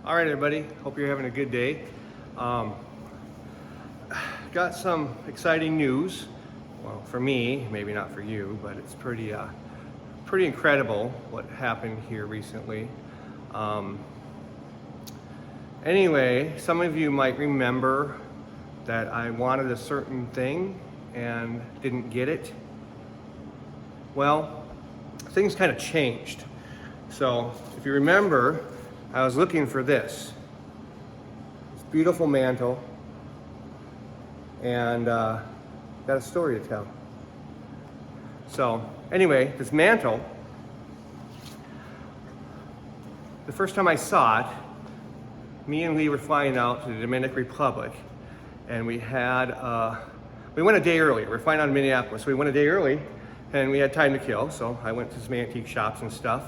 All right, everybody. Hope you're having a good day. Got some exciting news. Well, for me, maybe not for you, but it's pretty incredible what happened here recently. Anyway, some of you might remember that I wanted a certain thing and didn't get it. Well, things kind of changed. So, if you remember, I was looking for this beautiful mantle, and got a story to tell. So, anyway, this mantle, the first time I saw it, me and Lee were flying out to the Dominican Republic, and we went a day early. We're flying out of Minneapolis, so we went a day early, and we had time to kill, so I went to some antique shops and stuff.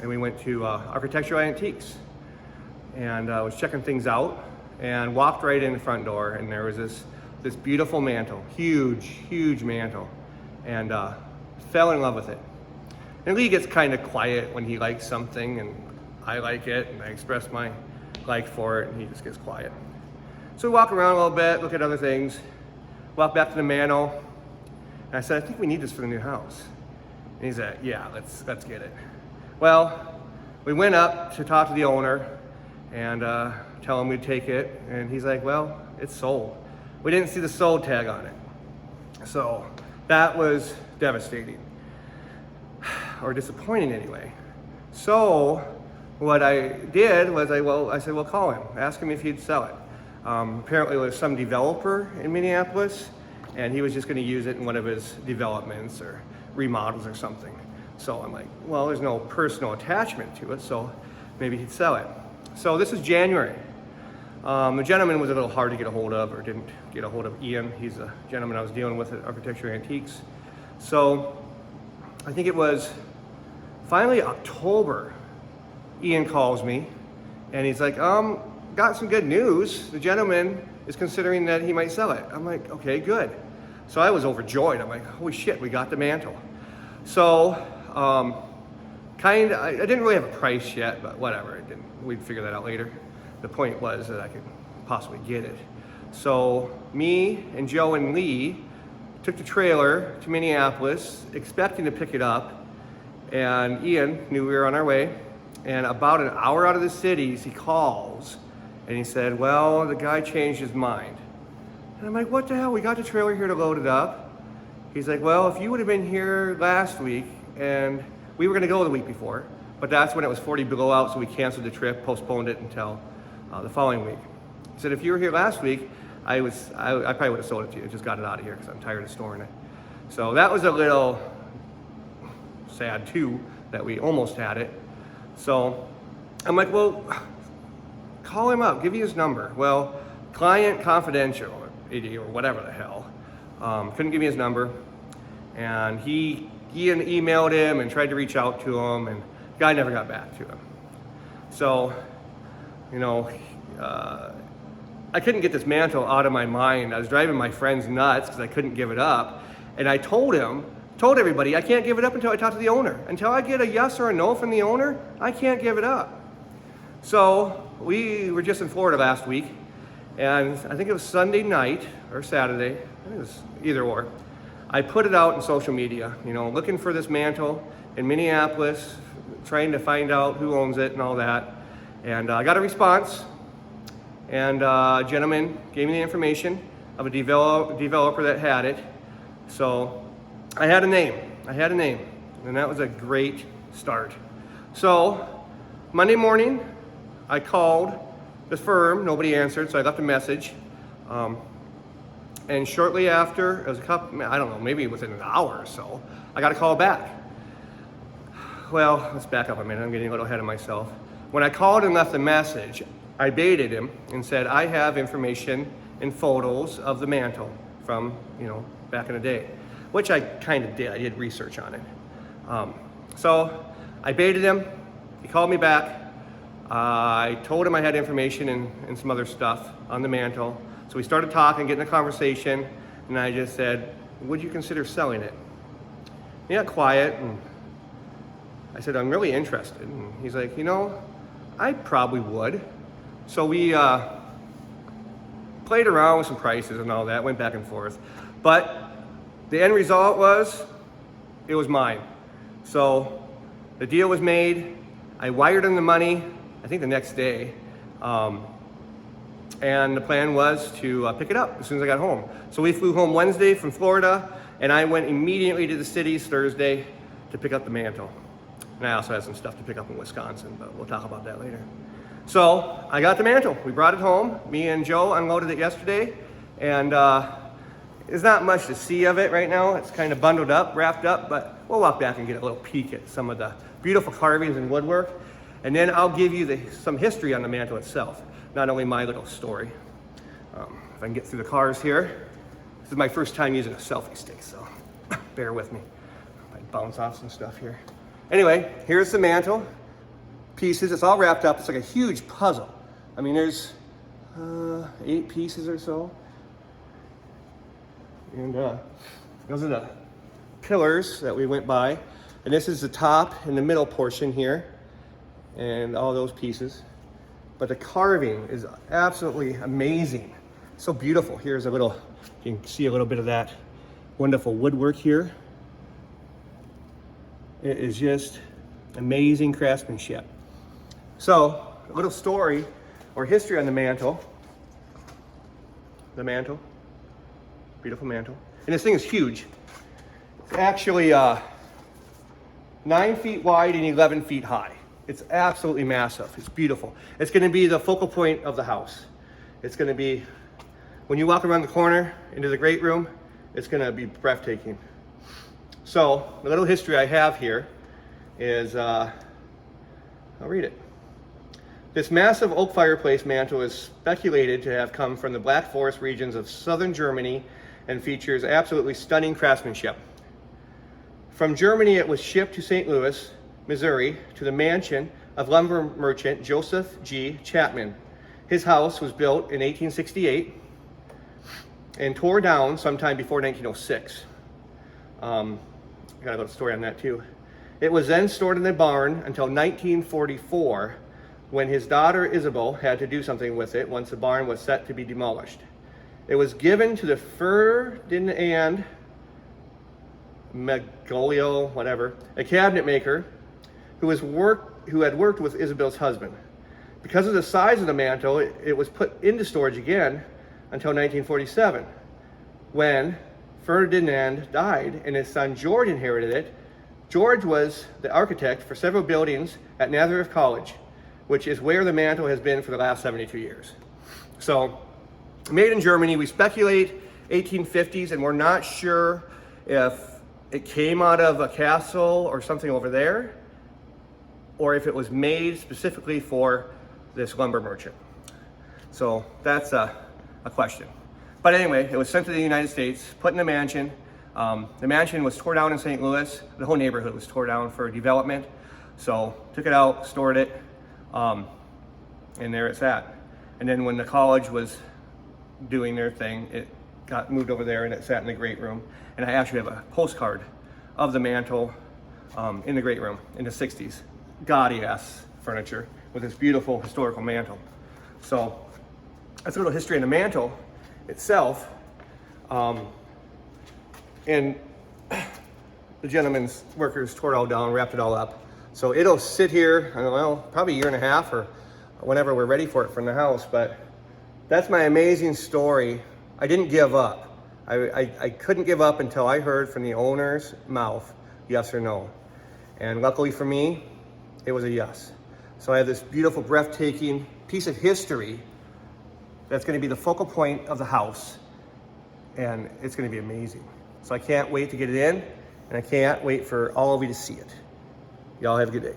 And we went to Architectural Antiques, and was checking things out, and walked right in the front door, and there was this beautiful mantle, huge mantle, and fell in love with it. And Lee gets kind of quiet when he likes something, and I like it, and I express my like for it, and he just gets quiet. So we walk around a little bit, look at other things, walk back to the mantle, and I said, I think we need this for the new house. And he said, yeah, let's get it. Well, we went up to talk to the owner and tell him we'd take it, and he's like, well, it's sold. We didn't see the sold tag on it. So that was devastating, or disappointing anyway. So what I did was I said, well, call him, ask him if he'd sell it. Apparently there was some developer in Minneapolis, and he was just gonna use it in one of his developments or remodels or something. So I'm like, well, there's no personal attachment to it, so maybe he'd sell it. So this is January. The gentleman was a little hard to get a hold of, or didn't get a hold of Ian. He's a gentleman I was dealing with at Architectural Antiques. So I think it was finally October, Ian calls me, and he's like, got some good news. The gentleman is considering that he might sell it. I'm like, okay, good. So I was overjoyed. I'm like, holy shit, we got the mantle. So, I didn't really have a price yet, but whatever, we'd figure that out later. The point was that I could possibly get it. So me and Joe and Lee took the trailer to Minneapolis, expecting to pick it up, and Ian knew we were on our way, and about an hour out of the city, he calls, and he said, well, the guy changed his mind. And I'm like, what the hell, we got the trailer here to load it up. He's like, well, if you would have been here last week, and we were gonna go the week before, but that's when it was 40 below out, so we canceled the trip, postponed it until the following week. He said, if you were here last week, I probably would have sold it to you, just got it out of here because I'm tired of storing it. So that was a little sad too, that we almost had it. So I'm like, well, call him up, give me his number. Well, client confidential, or whatever the hell. Couldn't give me his number, and Ian emailed him and tried to reach out to him, and the guy never got back to him. So, I couldn't get this mantle out of my mind. I was driving my friends nuts because I couldn't give it up, and I told everybody, I can't give it up until I talk to the owner. Until I get a yes or a no from the owner, I can't give it up. So we were just in Florida last week, and I think it was Sunday night or Saturday, I think it was either or. I put it out in social media, looking for this mantle in Minneapolis, trying to find out who owns it and all that. And I got a response, and a gentleman gave me the information of a developer that had it. So I had a name, and that was a great start. So Monday morning, I called the firm, nobody answered, so I left a message. And shortly after, it was I don't know, maybe within an hour or so, I got a call back. Well, let's back up a minute, I'm getting a little ahead of myself. When I called and left the message, I baited him and said, I have information and photos of the mantle from, back in the day, which I kind of did. I did research on it. So I baited him, he called me back. I told him I had information and some other stuff on the mantle. So we started talking, getting a conversation, and I just said, would you consider selling it? He got quiet, and I said, I'm really interested. And he's like, I probably would. So we played around with some prices and all that, went back and forth. But the end result was, it was mine. So the deal was made. I wired him the money, I think the next day. And the plan was to pick it up as soon as I got home. So we flew home Wednesday from Florida, and I went immediately to the cities Thursday to pick up the Mantle. And I also had some stuff to pick up in Wisconsin, but we'll talk about that later. So I got the Mantle. We brought it home. Me and Joe unloaded it yesterday, and there's not much to see of it right now. It's kind of bundled up, wrapped up, but we'll walk back and get a little peek at some of the beautiful carvings and woodwork. And then I'll give you some history on the Mantle itself, not only my little story. If I can get through the cars here. This is my first time using a selfie stick, so bear with me. I bounce off some stuff here. Anyway, here's the Mantle pieces. It's all wrapped up. It's like a huge puzzle. I mean, there's 8 pieces or so. And those are the pillars that we went by. And this is the top and the middle portion here. And all those pieces. But the carving is absolutely amazing. So beautiful. Here's a little, you can see a little bit of that wonderful woodwork here. It is just amazing craftsmanship. So, a little story or history on the Mantle. The Mantle, beautiful Mantle. And this thing is huge. It's actually 9 feet wide and 11 feet high. It's absolutely massive. It's beautiful. It's going to be the focal point of the house. It's going to be, when you walk around the corner into the great room, it's going to be breathtaking. So, the little history I have here is, I'll read it. This massive oak fireplace mantle is speculated to have come from the Black Forest regions of southern Germany and features absolutely stunning craftsmanship. From Germany, it was shipped to St. Louis, Missouri, to the mansion of lumber merchant Joseph G. Chapman. His house was built in 1868 and tore down sometime before 1906. Got a little story on that too. It was then stored in the barn until 1944, when his daughter Isabel had to do something with it once the barn was set to be demolished. It was given to the Ferdinand Maglio, whatever, a cabinet maker who had worked with Isabel's husband. Because of the size of the Mantle, it was put into storage again until 1947, when Ferdinand died and his son George inherited it. George was the architect for several buildings at Nazareth College, which is where the Mantle has been for the last 72 years. So, made in Germany. We speculate 1850s, and we're not sure if it came out of a castle or something over there, or if it was made specifically for this lumber merchant. So that's a question. But anyway, it was sent to the United States, put in a mansion. The mansion was tore down in St. Louis. The whole neighborhood was tore down for development. So took it out, stored it, and there it's at. And then when the college was doing their thing, it got moved over there and it sat in the great room. And I actually have a postcard of the Mantle in the great room in the 60s. Gaudy ass furniture with this beautiful historical mantle. So that's a little history on the Mantle itself. And the gentleman's workers tore it all down, wrapped it all up. So it'll sit here, I don't know, probably a year and a half or whenever we're ready for it from the house. But that's my amazing story. I didn't give up. I couldn't give up until I heard from the owner's mouth, yes or no. And luckily for me, it was a yes. So I have this beautiful, breathtaking piece of history that's going to be the focal point of the house. And it's going to be amazing. So I can't wait to get it in, and I can't wait for all of you to see it. Y'all have a good day.